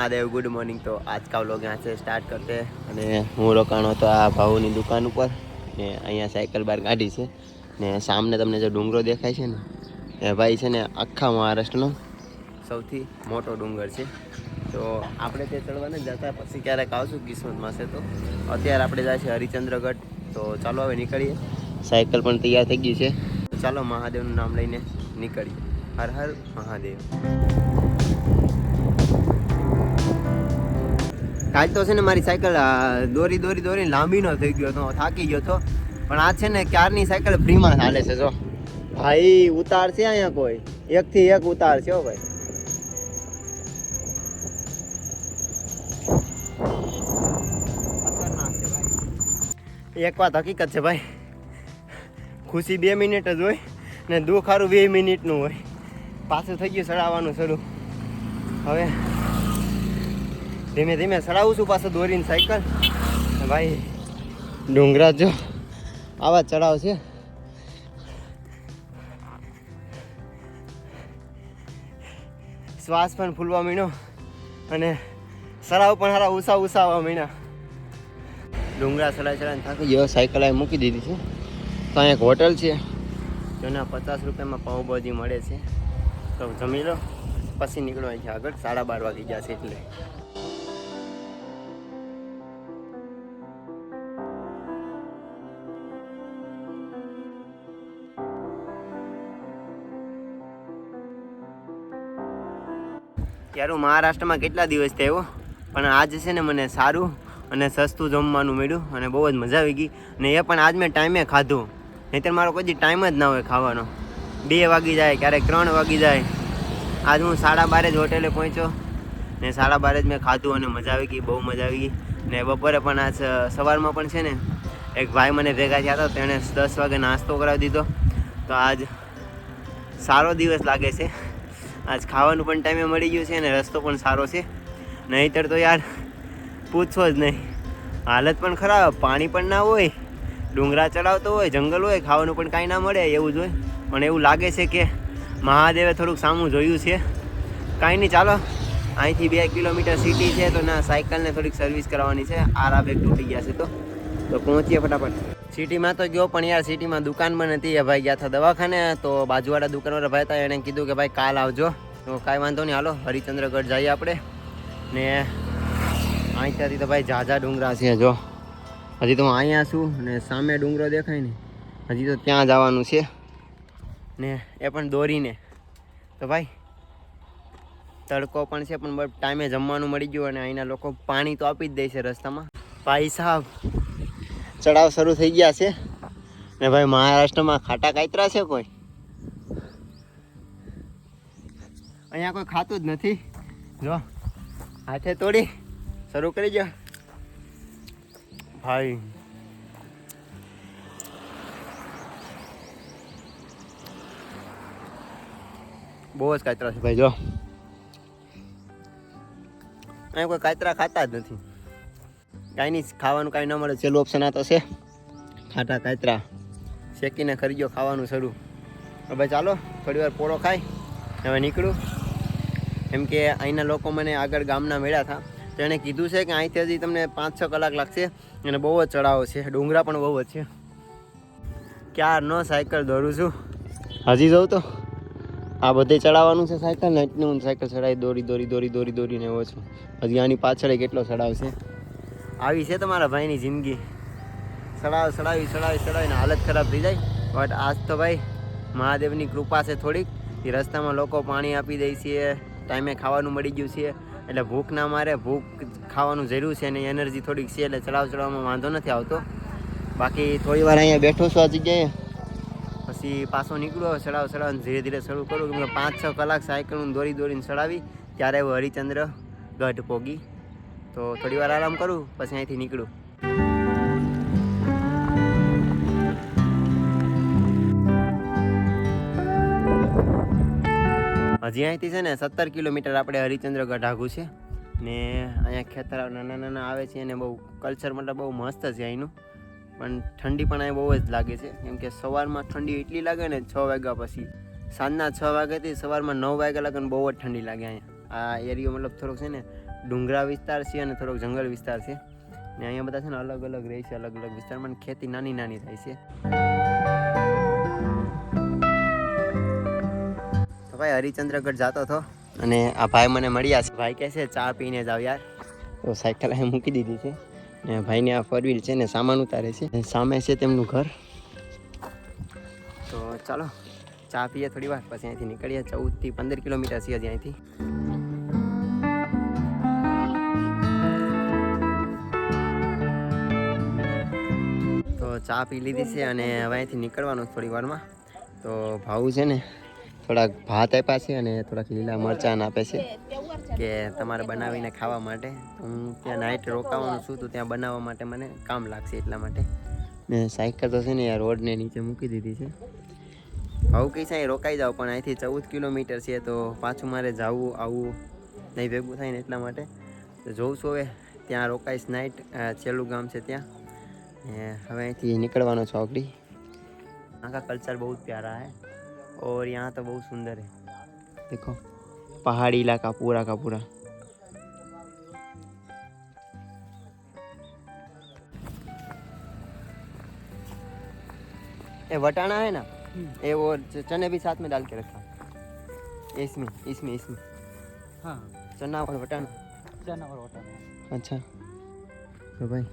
Mahadev good morning. तो आज का व्लॉग यहाँ से स्टार्ट करते हैं અને હું રોકાણો તો આ ભાવુની દુકાન ઉપર ને અહીંયા સાયકલ બાર કાઢી છે ને સામને તમને જો ડુંગરો દેખાય છે ને એ ભાઈ છે ને આખા મહારાષ્ટ્રનો સૌથી મોટો ડુંગર છે। તો આપણે તે ચડવાને જતા પછી ક્યારેક આવશું કિસ્મતમાં છે। તો અત્યારે આપણે જાય છે હરિચંદ્રગઢ। તો ચાલો હવે નીકળીએ, સાયકલ પણ તૈયાર થઈ ગઈ છે। તો ચાલો મહાદેવનું નામ લઈને નીકળીએ। હર હર મહાદેવ। કાલ તો છે ને મારી સાયકલ દોરી લાંબી ન થઈ ગયો તો થાકી ગયો હતો, પણ આ છે ને ક્યારની સાયકલ ફ્રીમાં ચાલે છે। જો ભાઈ ઉતાર છે અહીંયા, કોઈ એકથી એક ઉતાર છે ભાઈ। એક વાત હકીકત છે ભાઈ, ખુશી 2 મિનિટ જ હોય ને દુઃખ સારું 2 મિનિટનું હોય। પાછું થઈ ગયું ચડાવવાનું શરૂ। હવે ધીમે ધીમે ચડાવું છું પાછું દોરીને સાયકલ। ભાઈ ડુંગરા જો આવા ચડાવ છે, શ્વાસ પણ ફૂલવા માંડ્યો અને ચડાવ પણ સારા ઉસાવવા માંડ્યા। ડુંગરા ચડાવીને થાકી ગયો, સાયકલ અહીં મૂકી દીધી છે। તો અહીંયા એક હોટલ છે જેના 50 રૂપિયામાં પાઉંભાજી મળે છે। તો જમી લો પછી નીકળો અહીંથી આગળ। 12:30 વાગી ગયા છે એટલે। યાર હું મહારાષ્ટ્રમાં કેટલા દિવસથી આવ્યો, પણ આજ છે ને મને સારું અને સસ્તું જમવાનું મળ્યું અને બહુ જ મજા આવી ગઈ। ને એ પણ આજ મેં ટાઈમે ખાધું, નહીંતર મારો કોઈ ટાઈમ જ ના હોય ખાવાનો। 2 વાગી જાય, ક્યારેક 3 વાગી જાય। આજ હું 12:30 જ હોટેલે પહોંચ્યો ને 12:30 જ મેં ખાધું અને મજા આવી ગઈ, બહુ મજા આવી ગઈ। ને બપોરે પણ આજ સવારમાં પણ છે ને એક ભાઈ મને ભેગા થયા હતા, તેણે 10 વાગે નાસ્તો કરાવી દીધો। તો આજ સારો દિવસ લાગે છે। આજ ખાવાનું પણ ટાઈમે મળી ગયું છે અને રસ્તો પણ સારો છે, નહીંતર તો યાર પૂછો જ નહીં, હાલત પણ ખરાબ। પાણી પણ ના હોય, ડુંગરા ચડાવતો હોય, જંગલ હોય, ખાવાનું પણ કાંઈ ના મળે એવું જ હોય। પણ એવું લાગે છે કે મહાદેવે થોડુંક સામું જોયું છે। કાંઈ નહીં, ચાલો અહીંથી 2 કિલોમીટર સિટી છે, તો ના સાયકલને થોડીક સર્વિસ કરાવવાની છે। આરા બેગ તૂટી ગયા છે તો પહોંચીએ ફટાફટ। સિટીમાં તો ગયો, પણ યાર સિટીમાં દુકાન પણ નથી। એ ભાઈ ગયા હતા દવાખાને, તો બાજુવાળા દુકાનવાળા ભાઈ હતા, એણે કીધું કે ભાઈ કાલ આવજો। તો કાંઈ વાંધો નહીં, હાલો હરિચંદ્રગઢ જઈએ આપણે। ને અહીંયાથી તો ભાઈ ઝાઝા ડુંગરા છે। જો હજી તો હું અહીંયા છું ને સામે ડુંગરો દેખાય ને, હજી તો ત્યાં જવાનું છે ને એ પણ દોરીને। તો ભાઈ તડકો પણ છે, પણ ટાઈમે જમવાનું મળી ગયું અને અહીંના લોકો પાણી તો આપી જ દે છે રસ્તામાં। ભાઈ સાહેબ ચડાવ શરૂ થઈ ગયા છે ને ભાઈ મહારાષ્ટ્રમાં ખાટા કાતરા છે કોઈ? અહીંયા કોઈ ખાતું જ નથી। જો હાથે તોડી શરૂ કરી દો ભાઈ। બહુ જ કાતરા છે ભાઈ। જો અહીંયા કોઈ કાતરા ખાતા જ નથી। કાંઈ નહીં, ખાવાનું કાંઈ ન મળે, છેલ્લું ઓપ્શન આ તો છે ખાટા કાતરા। શેકીને કરી ગયો ખાવાનું શરૂ। હવે ચાલો થોડી વાર પોળો ખાઈ હવે નીકળું, કેમ કે અહીંના લોકો મને આગળ ગામના મળ્યા હતા, તો એણે કીધું છે કે અહીંથી હજી તમને 5-6 કલાક લાગશે અને બહુ જ ચડાવો છે, ડુંગરા પણ બહુ જ છે। ક્યારનો સાયકલ દોરું છું, હજી જવું તો આ બધે ચડાવવાનું છે સાયકલ ને, એટલી હું સાયકલ ચડાવી દોરીને એવો છું। હજી આની પાછળ કેટલો ચડાવશે। આવી છે તમારા ભાઈની જિંદગી, ચડાવીને હાલત ખરાબ થઈ જાય। બટ આજ તો ભાઈ મહાદેવની કૃપા છે થોડીક, એ રસ્તામાં લોકો પાણી આપી દે છે, ટાઈમે ખાવાનું મળી ગયું છે, એટલે ભૂખ ના મારે। ભૂખ ખાવાનું જરૂર છે અને એનર્જી થોડીક છે, એટલે ચડાવવામાં વાંધો નથી આવતો। બાકી થોડી વાર અહીંયા બેઠો છું આ જગ્યાએ, પછી પાછો નીકળ્યો ચડાવને ધીરે ધીરે શરૂ કરું, કેમ કે 5-6 કલાક સાયકલ હું દોરીને ચડાવી ત્યારે હું હરિચંદ્રગઢ પોગી। તો થોડી વાર આરામ કરું પછી અહીંથી નીકળું। હજી અહીંથી છે ને 17 કિલોમીટર આપણે હરિચંદ્રગઢ આઘું છે ને અહીંયા ખેતર નાના આવે છે અને બહુ કલ્ચર મતલબ બહુ મસ્ત છે અહીંનું। પણ ઠંડી પણ અહીં બહુ જ લાગે છે, કેમ કે સવારમાં ઠંડી એટલી લાગે ને 6 વાગ્યા પછી। સાંજના 6 વાગ્યાથી સવારમાં 9 વાગ્યા લાગે ને બહુ જ ઠંડી લાગે અહીંયા। આ એરિયો મતલબ થોડોક છે ને ડુંગરા વિસ્તાર છે અને થોડોક જંગલ વિસ્તાર છે ને અહીંયા બધા છે ને અલગ અલગ રહે છે, અલગ અલગ વિસ્તારમાં ખેતી નાની નાની થાય છે. તો ભાઈ હરિચંદ્રગઢ જતો હતો અને આ ભાઈ મને મળ્યા છે. ભાઈ કહે છે ચા પીને જાવ યાર, તો સાયકલ અહીં મૂકી દીધી છે ને ભાઈને આ ફોર વ્હીલ છે ને સામાન ઉતારે છે. સામે છે તેમનું ઘર. તો ચાલો ચા પીએ થોડી વાર, પછી અહીંથી નીકળીએ. 14 થી 15 કિલોમીટર છે હજી અહીંથી. તો ચા પી લીધી છે અને હવે અહીંથી નીકળવાનું થોડી વારમાં. તો ભાવ છે ને થોડાક ભાત આપ્યા છે અને થોડાક લીલા મરચાં આપે છે કે તમારે બનાવીને ખાવા માટે. હું ત્યાં નાઇટ રોકાવાનું છું તો ત્યાં બનાવવા માટે મને કામ લાગશે એટલા માટે. ને સાયકલ તો છે ને યાર રોડને નીચે મૂકી દીધી છે. ભાવ કંઈ છે અહીં રોકાઈ જાવ, પણ અહીંથી 14 કિલોમીટર છે તો પાછું મારે જવું આવવું નહીં ભેગું થાય ને એટલા માટે. તો જોઉં છું હવે ત્યાં રોકાઈશ નાઇટ. છેલ્લું ગામ છે ત્યાં. હવે અહીંથી નીકળવાનો છો આગળ. यहाँ का कल्चर बहुत प्यारा है और यहाँ तो बहुत सुंदर है. देखो पहाड़ी इलाका पूरा का पूरा. ये वटाना है ना, ये वो चने भी साथ में डाल के रखा इसमें इसमें इसमें. हाँ चना और वटाना. अच्छा तो भाई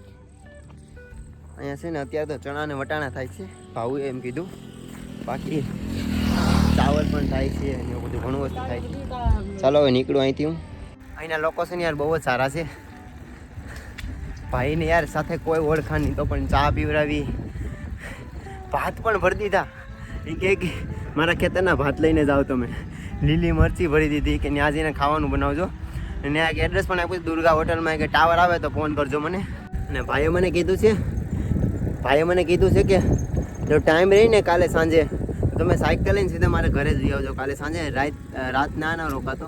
અહીંયા છે ને અત્યારે તો ચણા ને વટાણા થાય છે. ભાવ એમ કીધું, બાકી ચાવલ પણ થાય છે અને એવું બધું ઘણું વસ્તુ થાય છે. ચાલો હવે નીકળું અહીંથી હું. અહીંના લોકો છે ને યાર બહુ જ સારા છે. ભાઈને યાર સાથે કોઈ ઓળખાણ નહીં તો પણ ચા પીવડાવી, ભાત પણ ભરી દીધા. એ કે મારા ખેતરના ભાત લઈને જાઓ તમે. લીલી મરચી ભરી દીધી કે ત્યાં જઈને ખાવાનું બનાવજો. અને આ એડ્રેસ પણ આપ્યું દુર્ગા હોટલમાં કે ટાવર આવે તો ફોન કરજો મને. અને ભાઈએ મને કીધું છે કે જો ટાઈમ રહીને કાલે સાંજે તમે સાયકલ લઈને સીધા મારે ઘરે જ આવજો. કાલે સાંજે રાત ના રોકાતો,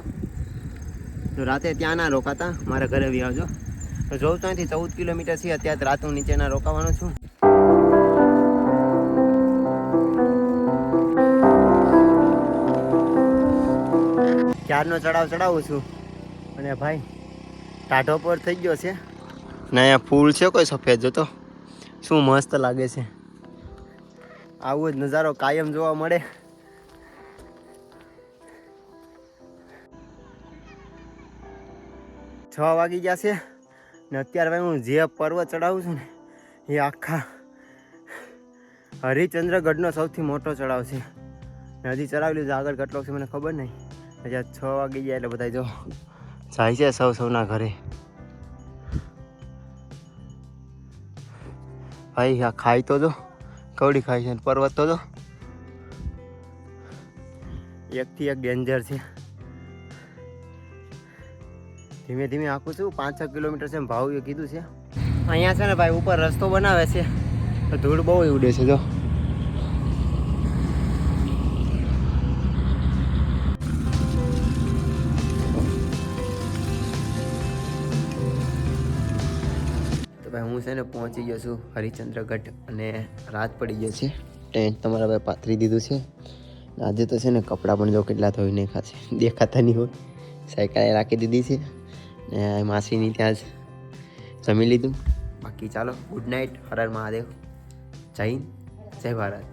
તો રાતે ત્યાં ના રોકાતા, મારા ઘરે આવી આવજો. તો જોઉં તો અહીંથી 14 કિલોમીટર છે. અત્યારે રાત હું નીચેના રોકાવાનો છું. ક્યારનો ચડાવું છું અને ભાઈ ટાઢો પર થઈ ગયો છે ને અહીંયા ફૂલ છે કોઈ સફેદ, જોતો શું મસ્ત લાગે છે. આવો જ નજારો કાયમ જોવા મળે. છ વાગી ગયા છે ને અત્યારે ભાઈ હું જે પર્વત ચડાવું છું ને એ આખા હરિચંદ્રગઢનો સૌથી મોટો ચડાવ છે. હજી ચડાવી લીધું, આગળ કેટલો છે મને ખબર નહીં. હજી 6 વાગી ગયા એટલે બધા જો જાય છે સૌના ઘરે. ભાઈ આ ખાઈ તો જો કવડી ખાય છે, પર્વત તો જો એકથી એક ડેન્જર છે. ધીમે ધીમે આખું છું. 5-6 કિલોમીટર છે ભાવ એ કીધું છે. અહીંયા છે ને ભાઈ ઉપર રસ્તો બનાવે છે તો ધૂળ બહુ ઉડે છે જો. ભાઈ હું છે ને પહોંચી ગયો છું હરિચંદ્રગઢ અને રાત પડી ગયો છે. ટેન્ટ તમારા ભાઈ પાથરી દીધું છે. આજે તો છે ને કપડાં પણ જો કેટલા ધોઈ નાખ્યા છે, દેખાતા નહીં હોય. સાયકલ રાખી દીધી છે ને માસીની ત્યાં જ જમી લીધું. બાકી ચાલો ગુડ નાઇટ. હર હર મહાદેવ. જય હિન્દ, જય ભારત.